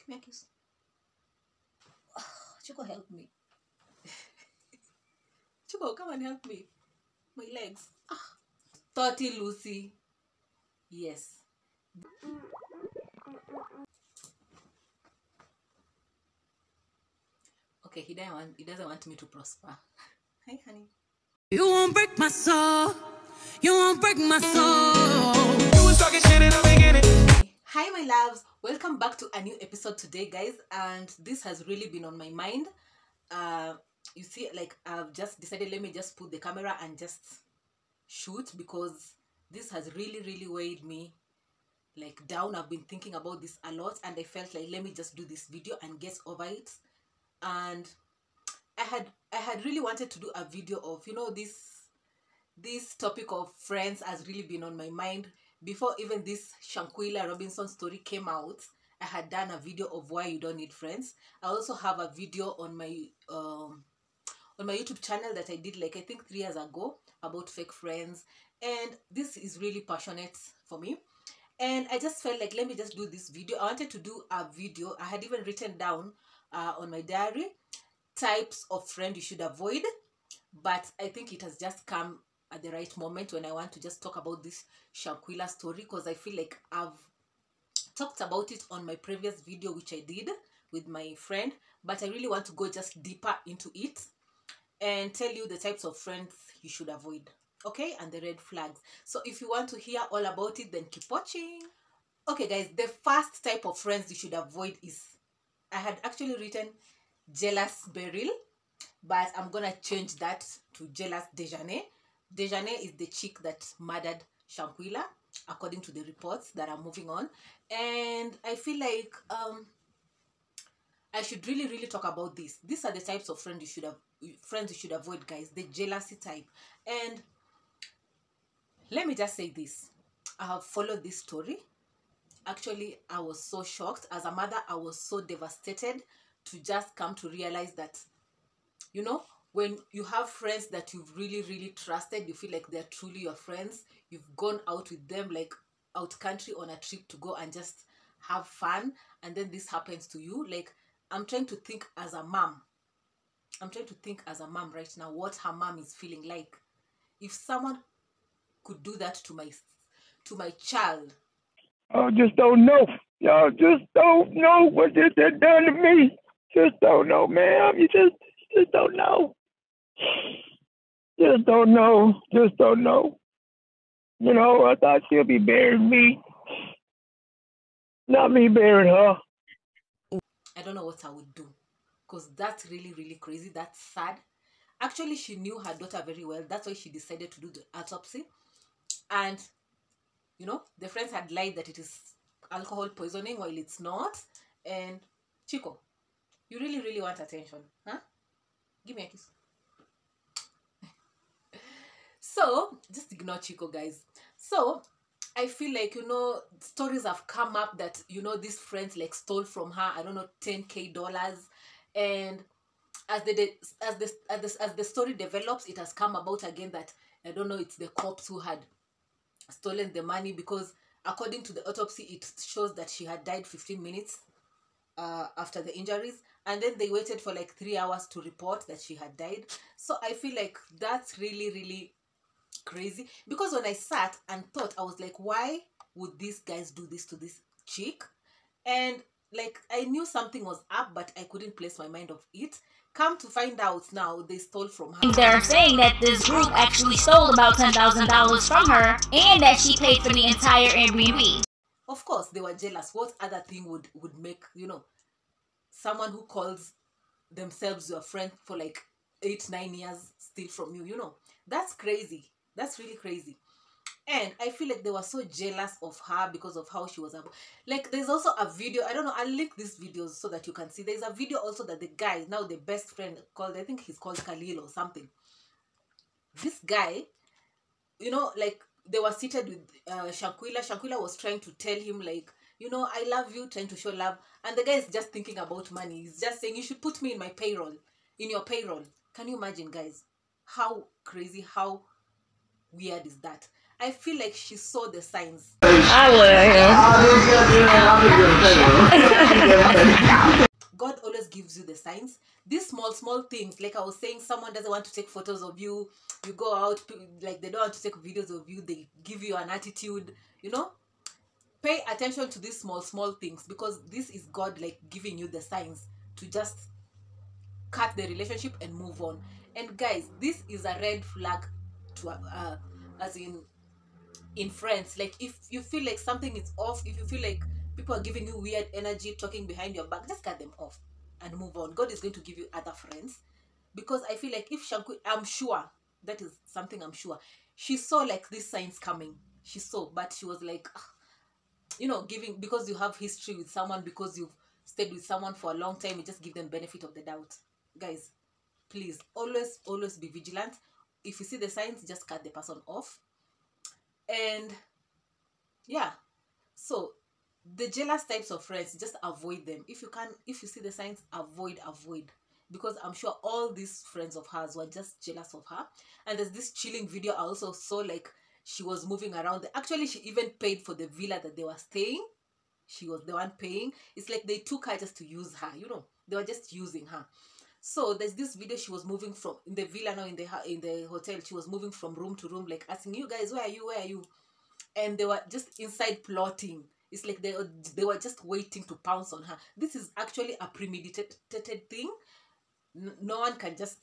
me a kiss. Oh, Chico, help me. Chico, come and help me. My legs. Thoughty Lucy. Yes. Okay, he doesn't want me to prosper. Hi, honey. You won't break my soul. You won't break my soul. You was talking shit in the beginning. Hi, my loves. Welcome back to a new episode today, guys. And this has really been on my mind. You see, like, I've just decided, let me just put the camera and just shoot, because this has really weighed me like down. I've been thinking about this a lot, and I felt like, let me just do this video and get over it. And I had really wanted to do a video of, you know, this topic of friends has really been on my mind. Before even this SHANQUELLA Robinson'S story came out, I had done a video of why you don't need friends. I also have a video on my YouTube channel that I did, like, I think 3 years ago, about fake friends. And this is really passionate for me, and I just felt like, let me just do this video. I wanted to do a video. I had even written down on my diary types of friend you should avoid, but I think it has just come at the right moment when I want to just talk about this SHANQUELLA story, because I feel like I've talked about it on my previous video, which I did with my friend, but I really want to go just deeper into it and tell you the types of friends you should avoid, okay, and the red flags. So if you want to hear all about it, then keep watching. Okay, guys, the first type of friends you should avoid is, I had actually written jealous beryl, but I'm gonna change that to jealous Dejanay. Dejanay is the chick that murdered SHANQUELLA, according to the reports that are moving on. And I feel like I should really talk about this. These are the types of friends you should avoid, guys. The jealousy type. And let me just say this. I have followed this story. Actually, I was so shocked. As a mother, I was so devastated to just come to realize that, you know, when you have friends that you've really trusted, you feel like they're truly your friends, you've gone out with them, like out country on a trip to go and just have fun, and then this happens to you. Like, I'm trying to think as a mom. I'm trying to think as a mom right now what her mom is feeling like. If someone could do that to my child. I just don't know. Y'all just don't know what this has done to me. Just don't know, ma'am. You just don't know. Just don't know. Just don't know. You know, I thought she'll be burying me. Not me burying her. I don't know what I would do, because that's really crazy. That's sad. Actually, she knew her daughter very well. That's why she decided to do the autopsy. And, you know, the friends had lied that it is alcohol poisoning while it's not. And Chico, you really want attention, huh? Give me a kiss. So, just ignore Chico, guys. So, I feel like, you know, stories have come up that, you know, these friends like stole from her, I don't know, $10K. And as the story develops, it has come about again that, I don't know, it's the cops who had stolen the money, because according to the autopsy, it shows that she had died 15 minutes after the injuries, and then they waited for like 3 hours to report that she had died. So I feel like that's really crazy, because when I sat and thought, I was like, why would these guys do this to this chick? And like, I knew something was up, but I couldn't place my mind of it. Come to find out now, they stole from her. They're saying that this group actually stole about $10,000 from her, and that she paid for the entire Airbnb. Of course, they were jealous. What other thing would make, you know, someone who calls themselves your friend for like 8-9 years steal from you? You know, that's crazy. That's really crazy. And I feel like they were so jealous of her because of how she was. Like, there's also a video. I don't know. I'll link these videos so that you can see. There's a video also that the guy, now the best friend, called, I think he's called Khalil or something. This guy, you know, like, they were seated with SHANQUELLA. SHANQUELLA was trying to tell him, like, you know, I love you, trying to show love. And the guy is just thinking about money. He's just saying, you should put me in my payroll, in your payroll. Can you imagine, guys? How crazy, how weird is that? I feel like she saw the signs. I would. signs. These small things, like I was saying, someone doesn't want to take photos of you, you go out, like they don't want to take videos of you, they give you an attitude, you know. Pay attention to these small things, because this is God like giving you the signs to just cut the relationship and move on. And guys, this is a red flag to as in friends. Like if you feel like something is off, if you feel like people are giving you weird energy, talking behind your back, just cut them off and move on. God is going to give you other friends. Because I feel like if Shanquella, I'm sure, that is something I'm sure, she saw like these signs coming. She saw, but she was like, you know, giving, because you have history with someone, because you've stayed with someone for a long time, you just give them benefit of the doubt. Guys, please, always be vigilant. If you see the signs, just cut the person off. And yeah, so the jealous types of friends, just avoid them. If you can, if you see the signs, avoid, because I'm sure all these friends of hers were just jealous of her. And there's this chilling video I also saw, like she was moving around. Actually, she even paid for the villa that they were staying. She was the one paying. It's like they took her just to use her, you know, they were just using her. So there's this video, she was moving from, in the villa now, in the hotel, she was moving from room to room, like asking, you guys, where are you? And they were just inside plotting. It's like they were just waiting to pounce on her. This is actually a premeditated thing. No one can just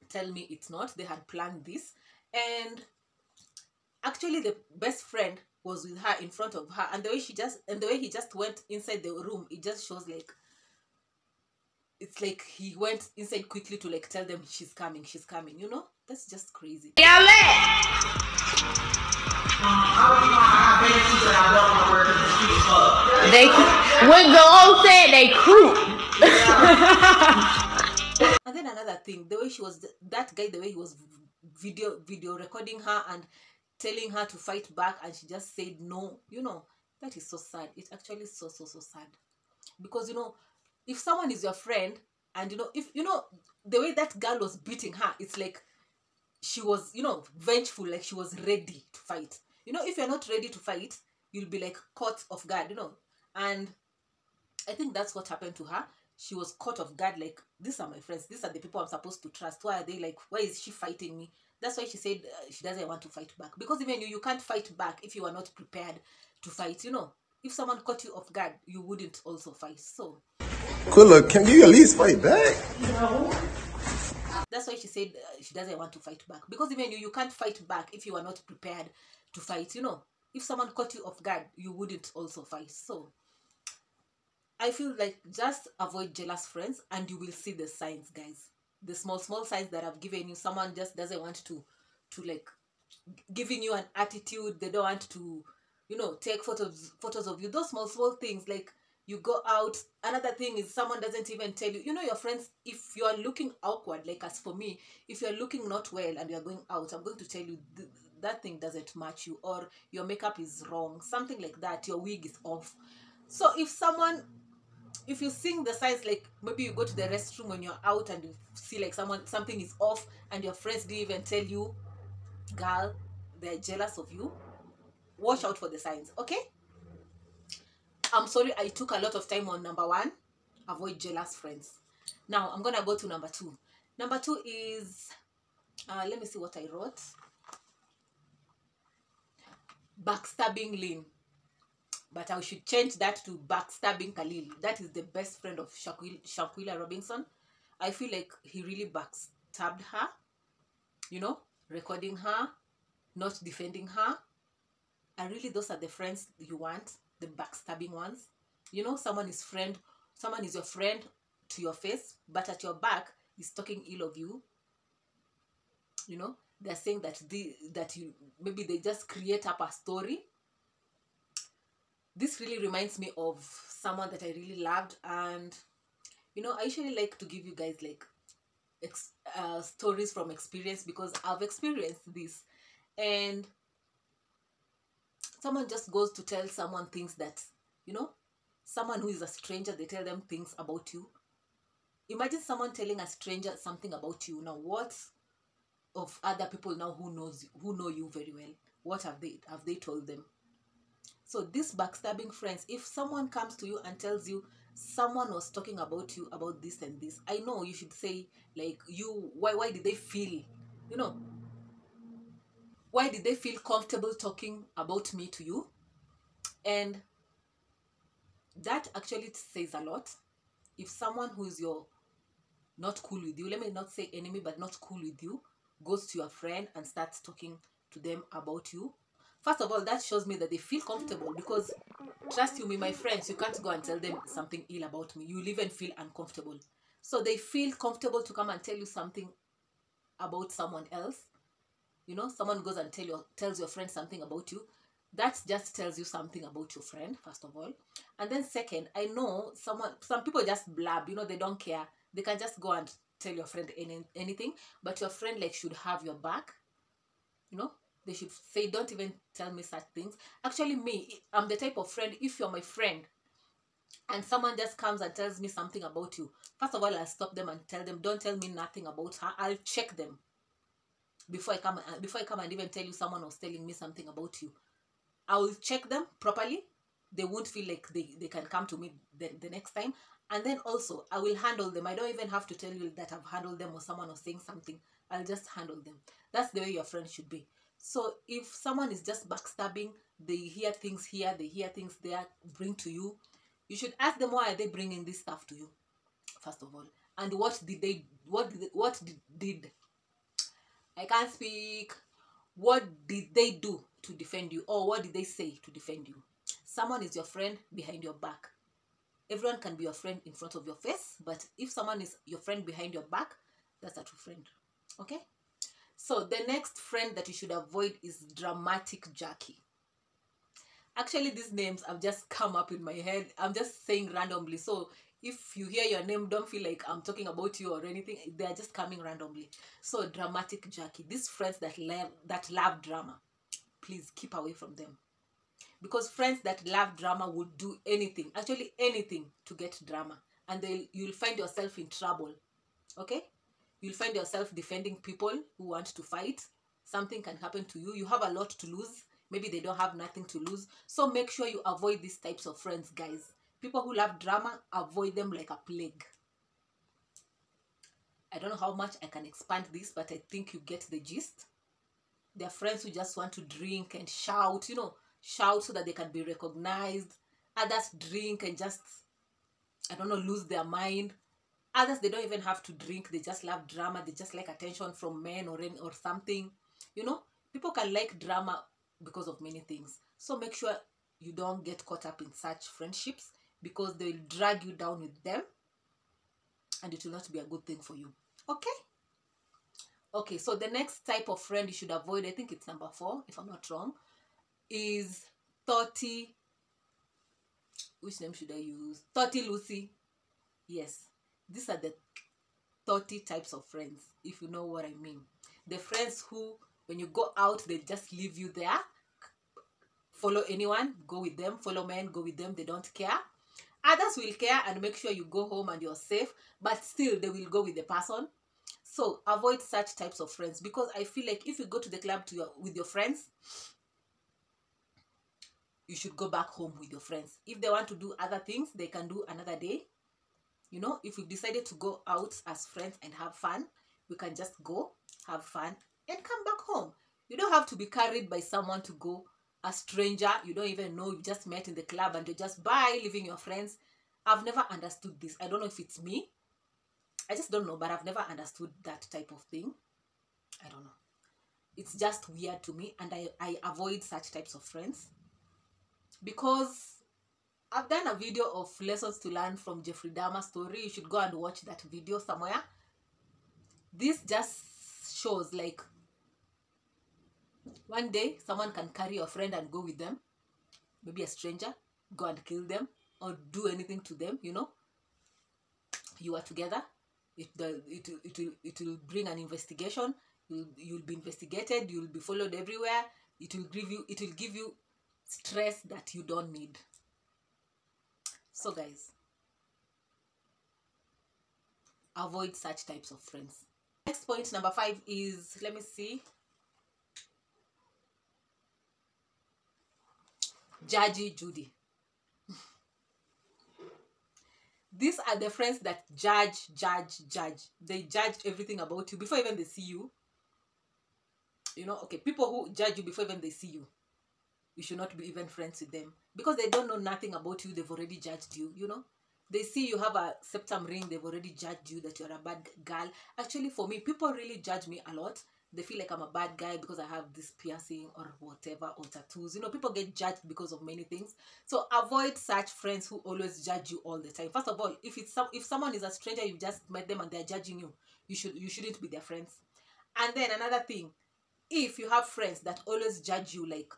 tell me it's not. They had planned this. And actually the best friend was with her, in front of her, and the way he just went inside the room, it just shows like, it's like he went inside quickly to like tell them she's coming, you know. That's just crazy. They when the old said they crew. And then another thing, the way she was, that guy, the way he was video recording her and telling her to fight back, and she just said no, you know. That is so sad. It's actually so sad, because you know, if someone is your friend, and you know, if you know the way that girl was beating her, it's like she was, you know, vengeful, like she was ready to fight. You know, if you're not ready to fight, you'll be like caught off guard, you know. And I think that's what happened to her. She was caught off guard, like, these are my friends, these are the people I'm supposed to trust. Why are they like, why is she fighting me? That's why she said she doesn't want to fight back, because even you can't fight back if you are not prepared to fight, you know. If someone caught you off guard, you wouldn't also fight. So Quilla, can you at least fight back? No. That's why she said she doesn't want to fight back, because even you can't fight back if you are not prepared to fight, you know. If someone caught you off guard, you wouldn't also fight. So I feel like just avoid jealous friends, and you will see the signs, guys. The small signs that I've given you. Someone just doesn't want to like giving you an attitude. They don't want to, you know, take photos of you. Those small things, like you go out. Another thing is someone doesn't even tell you. You know, your friends, if you are looking awkward, like as for me, if you're looking not well and you're going out, I'm going to tell you that thing doesn't match you, or your makeup is wrong, something like that, your wig is off. So if you sing the signs, like maybe you go to the restroom when you're out and you see like something is off, and your friends didn't even tell you, girl, they're jealous of you. Watch out for the signs, okay? I'm sorry I took a lot of time on number 1, avoid jealous friends. Now I'm gonna go to number 2. Number 2 is let me see what I wrote. Backstabbing LYNN. But I should change that to backstabbing Khalil. That is the best friend of Shanquella Robinson. I feel like he really backstabbed her. You know, recording her, not defending her. And really, those are the friends you want, the backstabbing ones. You know, someone is your friend to your face, but at your back is talking ill of you. You know, they're saying that maybe they just create up a story. This really reminds me of someone that I really loved, and you know, I usually like to give you guys like stories from experience, because I've experienced this. And someone just goes to tell someone things that, you know, someone who is a stranger, they tell them things about you. Imagine someone telling a stranger something about you. Now what of other people now who know you very well, what have they told them? So these backstabbing friends, if someone comes to you and tells you someone was talking about you about this and this, I know you should say like, why did they feel, you know, why did they feel comfortable talking about me to you? And that actually says a lot. If someone who is not cool with you, let me not say enemy, but not cool with you, goes to your friend and starts talking to them about you, first of all, that shows me that they feel comfortable, because trust you me, my friends, you can't go and tell them something ill about me. You'll even feel uncomfortable. So they feel comfortable to come and tell you something about someone else. You know, someone goes and tells your friend something about you. That just tells you something about your friend, first of all. And then second, I know some people just blab, you know, they don't care. They can just go and tell your friend anything, but your friend like should have your back. You know, they should say, don't even tell me such things. Actually, me, I'm the type of friend, if you're my friend and someone just comes and tells me something about you, first of all, I'll stop them and tell them, don't tell me nothing about her. I'll check them before I come and even tell you someone was telling me something about you. I will check them properly. They won't feel like they can come to me the next time. And then also, I will handle them. I don't even have to tell you that I've handled them or someone was saying something. I'll just handle them. That's the way your friend should be. So if someone is just backstabbing, they hear things here, they hear things there, bring to you, you should ask them, why are they bringing this stuff to you, first of all. And what did I can't speak. What did they do to defend you? Or what did they say to defend you? Someone is your friend behind your back. Everyone can be your friend in front of your face, but if someone is your friend behind your back, that's a true friend. Okay? So the next friend that you should avoid is dramatic Jackie. Actually, these names have just come up in my head. I'm just saying randomly. So if you hear your name, don't feel like I'm talking about you or anything. They are just coming randomly. So dramatic Jackie. These friends that love drama, please keep away from them. Because friends that love drama will do anything, actually anything, to get drama. And you'll find yourself in trouble. Okay? You'll find yourself defending people who want to fight. Something can happen to you. You have a lot to lose. Maybe they don't have nothing to lose. So make sure you avoid these types of friends, guys. People who love drama, avoid them like a plague. I don't know how much I can expand this, but I think you get the gist. They're friends who just want to drink and shout, you know, shout so that they can be recognized. Others drink and just, I don't know, lose their mind. Others, they don't even have to drink. They just love drama. They just like attention from men or something. You know, people can like drama because of many things. So make sure you don't get caught up in such friendships, because they will drag you down with them and it will not be a good thing for you. Okay? Okay, so the next type of friend you should avoid, I think it's number 4, if I'm not wrong, is THOTTY. Which name should I use? THOTTY Lucy. Yes. These are the THOTTY types of friends, if you know what I mean. The friends who, when you go out, they just leave you there. Follow anyone, go with them. Follow men, go with them. They don't care. Others will care and make sure you go home and you're safe, but still they will go with the person. So avoid such types of friends, because I feel like if you go to the club with your friends, you should go back home with your friends. If they want to do other things, they can do another day. You know, if we decided to go out as friends and have fun, we can just go, have fun, and come back home. You don't have to be carried by someone to go, a stranger you don't even know, you just met in the club and you're just leaving your friends. I've never understood this. I don't know if it's me. I just don't know, but I've never understood that type of thing. I don't know. It's just weird to me, and I avoid such types of friends, because I've done a video of lessons to learn from Jeffrey Dahmer's story. You should go and watch that video somewhere. This just shows like one day someone can carry your friend and go with them, maybe a stranger, go and kill them or do anything to them. You know, you are together. It will bring an investigation. You'll be investigated. You'll be followed everywhere. It will give you stress that you don't need. So guys, avoid such types of friends. Next point, number 5, is, let me see, Judgy Judy. These are the friends that judge. They judge everything about you before even they see you. You know, okay, people who judge you before even they see you, you should not be even friends with them, because they don't know nothing about you. They've already judged you, you know. They see you have a septum ring, they've already judged you that you're a bad girl. Actually, for me, people really judge me a lot. They feel like I'm a bad guy because I have this piercing or whatever, or tattoos. You know, people get judged because of many things. So avoid such friends who always judge you all the time. First of all, if someone is a stranger, you just met them and they're judging you, you shouldn't be their friends. And then another thing, if you have friends that always judge you, like,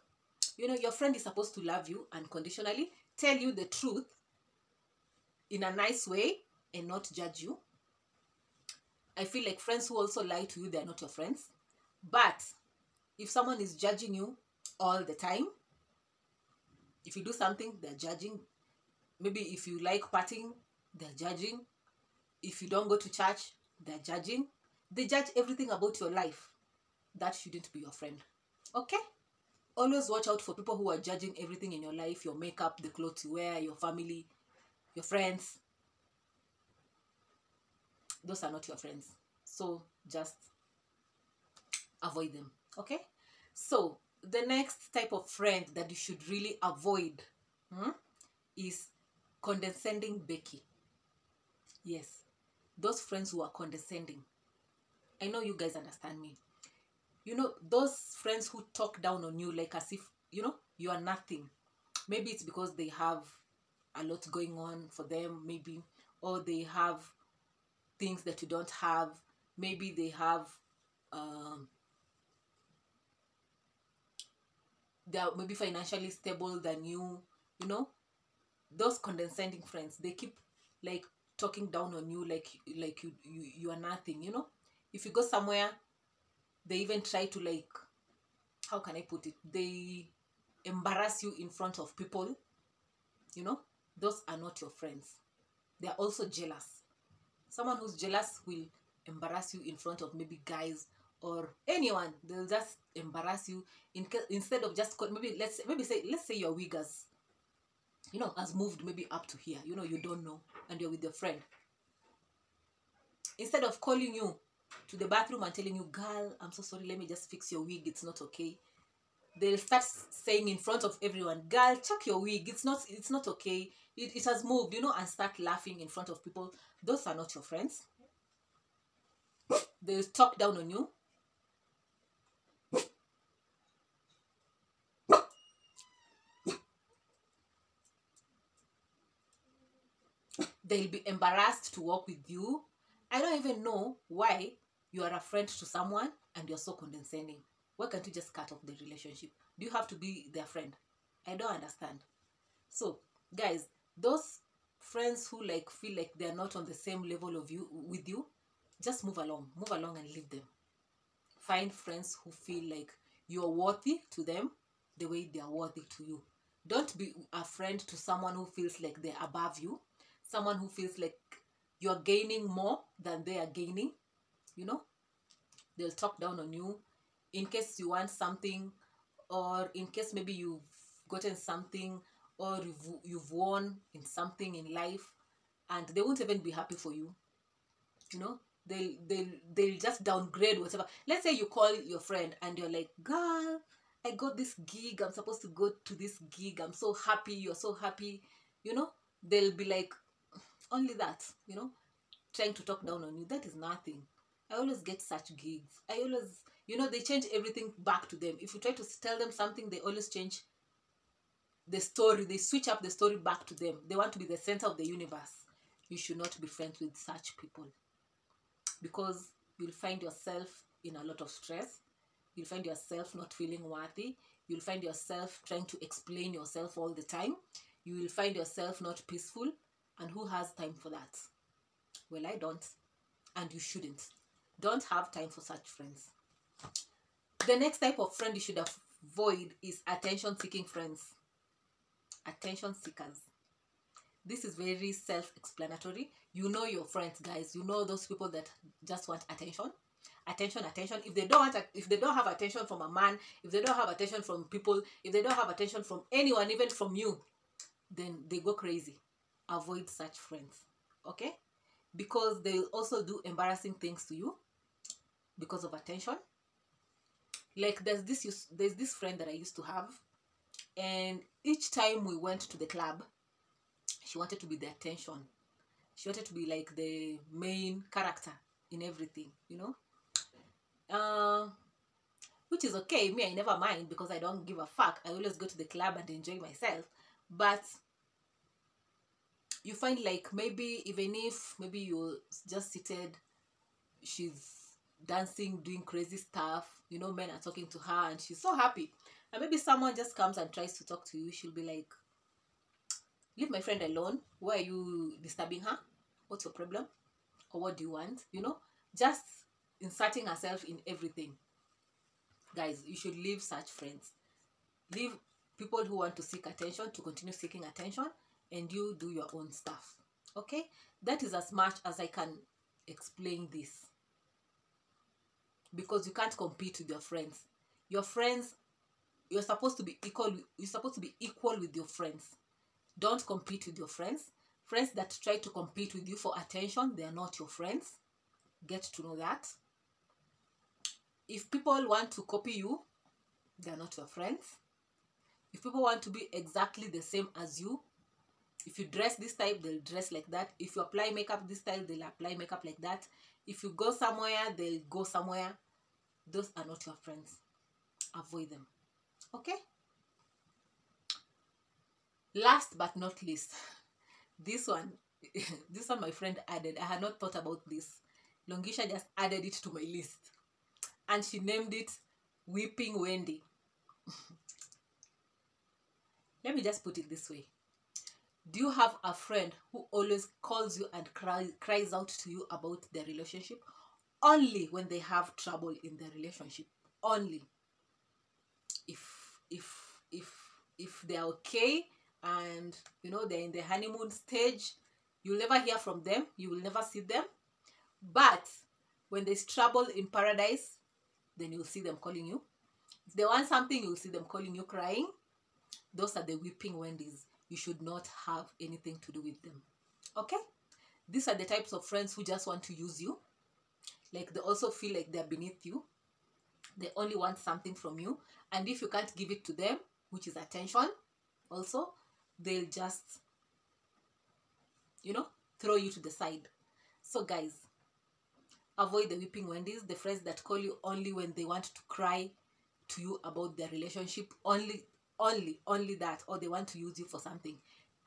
you know, your friend is supposed to love you unconditionally, tell you the truth in a nice way, and not judge you. I feel like friends who also lie to you, they're not your friends. But if someone is judging you all the time, if you do something, they're judging. Maybe if you like partying, they're judging. If you don't go to church, they're judging. They judge everything about your life. That shouldn't be your friend. Okay? Always watch out for people who are judging everything in your life, your makeup, the clothes you wear, your family, your friends. Those are not your friends. So just avoid them. Okay? So the next type of friend that you should really avoid is condescending Becky. Yes. Those friends who are condescending. I know you guys understand me. You know, those friends who talk down on you like as if, you know, you are nothing. Maybe it's because they have a lot going on for them, maybe, or they have things that you don't have. Maybe they have they are maybe financially stable than you. You know, those condescending friends, they keep like talking down on you like you are nothing. You know, if you go somewhere, they even try to, like, how can I put it, they embarrass you in front of people. You know, those are not your friends. They are also jealous. Someone who's jealous will embarrass you in front of maybe guys or anyone. They'll just embarrass you instead of just let's say your wig has, you know, has moved maybe up to here. You know, you don't know, and you're with your friend. Instead of calling you to the bathroom and telling you, girl, I'm so sorry, let me just fix your wig, it's not okay, they'll start saying in front of everyone, girl, check your wig, it's not okay, it has moved, you know, and start laughing in front of people. Those are not your friends. They'll talk down on you. They'll be embarrassed to walk with you. I don't even know why you are a friend to someone and you're so condescending. Why can't you just cut off the relationship? Do you have to be their friend? I don't understand. So, guys, those friends who like feel like they're not on the same level of you with you, just move along and leave them. Find friends who feel like you're worthy to them the way they are worthy to you. Don't be a friend to someone who feels like they're above you, someone who feels like you're gaining more than they are gaining. You know, they'll talk down on you in case you want something, or in case maybe you've gotten something, or you've won in something in life, and they won't even be happy for you. You know, they'll just downgrade whatever. Let's say you call your friend and you're like, girl, I got this gig, I'm supposed to go to this gig, I'm so happy, you're so happy. You know, they'll be like, only that, you know, trying to talk down on you. That is nothing. I always get such gigs. I always, you know, they change everything back to them. If you try to tell them something, they always change the story. They switch up the story back to them. They want to be the center of the universe. You should not be friends with such people, because you'll find yourself in a lot of stress. You'll find yourself not feeling worthy. You'll find yourself trying to explain yourself all the time. You will find yourself not peaceful. And who has time for that? Well, I don't. And you shouldn't. Don't have time for such friends. The next type of friend you should avoid is attention-seeking friends. Attention seekers. This is very self-explanatory. You know your friends, guys. You know those people that just want attention. Attention. If they don't have attention from a man, if they don't have attention from people, if they don't have attention from anyone, even from you, then they go crazy. Avoid such friends. okay? Because they will also do embarrassing things to you because of attention. Like there's this friend that I used to have, and each time we went to the club, she wanted to be the attention. She wanted to be like the main character in everything, you know? Which is okay. Me, I never mind because I don't give a fuck. I always go to the club and enjoy myself. But you find like maybe even if maybe you're just seated, she's dancing, doing crazy stuff, you know, men are talking to her and she's so happy. And maybe someone just comes and tries to talk to you. She'll be like, leave my friend alone. Why are you disturbing her? What's your problem? Or what do you want? You know, just inserting herself in everything. Guys, you should leave such friends. Leave people who want to seek attention to continue seeking attention, and you do your own stuff. Okay? That is as much as I can explain this. Because you can't compete with your friends. Your friends, you're supposed to be equal. You're supposed to be equal with your friends. Don't compete with your friends. Friends that try to compete with you for attention, they are not your friends. Get to know that. If people want to copy you, they are not your friends. If people want to be exactly the same as you, if you dress this type, they'll dress like that. If you apply makeup this style, they'll apply makeup like that. If you go somewhere, they'll go somewhere. Those are not your friends. Avoid them. Okay? Last but not least, this one my friend added. I had not thought about this. Longisha just added it to my list. And she named it Weeping Wendy. Let me just put it this way. Do you have a friend who always calls you and cries out to you about their relationship? Only when they have trouble in their relationship. Only. If they're okay and, you know, they're in the honeymoon stage, you'll never hear from them. You will never see them. But when there's trouble in paradise, then you'll see them calling you. If they want something, you'll see them calling you crying. Those are the weeping Wendy's. You should not have anything to do with them. Okay? These are the types of friends who just want to use you. Like they also feel like they're beneath you. They only want something from you. And if you can't give it to them, which is attention also, they'll just, you know, throw you to the side. So guys, avoid the weeping Wendy's, the friends that call you only when they want to cry to you about their relationship. Only that, or they want to use you for something.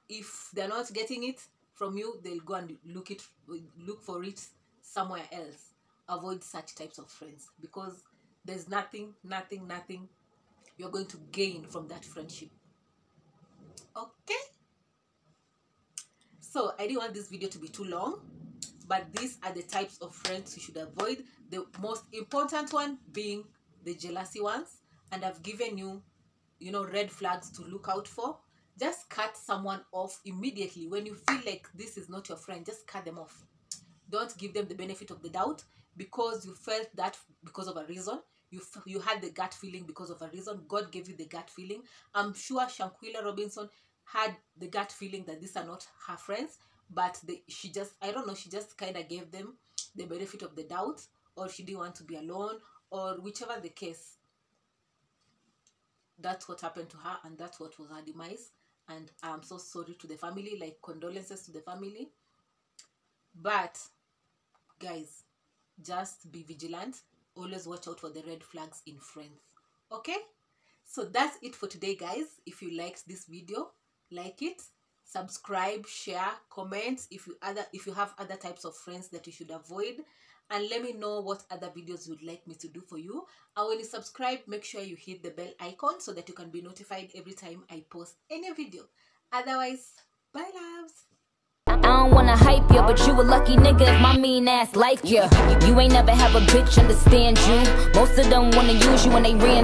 If they're not getting it from you, they'll go and look for it somewhere else. Avoid such types of friends because there's nothing you're going to gain from that friendship. Okay? So I didn't want this video to be too long, but these are the types of friends you should avoid. The most important one being the jealousy ones. And I've given you, you know, red flags to look out for. Just cut someone off immediately. When you feel like this is not your friend, just cut them off. Don't give them the benefit of the doubt because you felt that because of a reason. You had the gut feeling because of a reason. God gave you the gut feeling. I'm sure Shanquella Robinson had the gut feeling that these are not her friends, but she just kind of gave them the benefit of the doubt, or she didn't want to be alone, or whichever the case. That's what happened to her, and that's what was her demise. And I'm so sorry to the family, like condolences to the family. But guys, just be vigilant. Always watch out for the red flags in friends. Okay? So that's it for today, guys. If you liked this video, like it, subscribe, share, comment if you have other types of friends that you should avoid, and let me know what other videos you'd like me to do for you. And when you subscribe, make sure you hit the bell icon so that you can be notified every time I post any video. Otherwise, bye loves. I don't wanna hype you, but you a lucky nigga if my mean ass like you. You ain't never have a bitch understand you. Most of them wanna use you when they ran.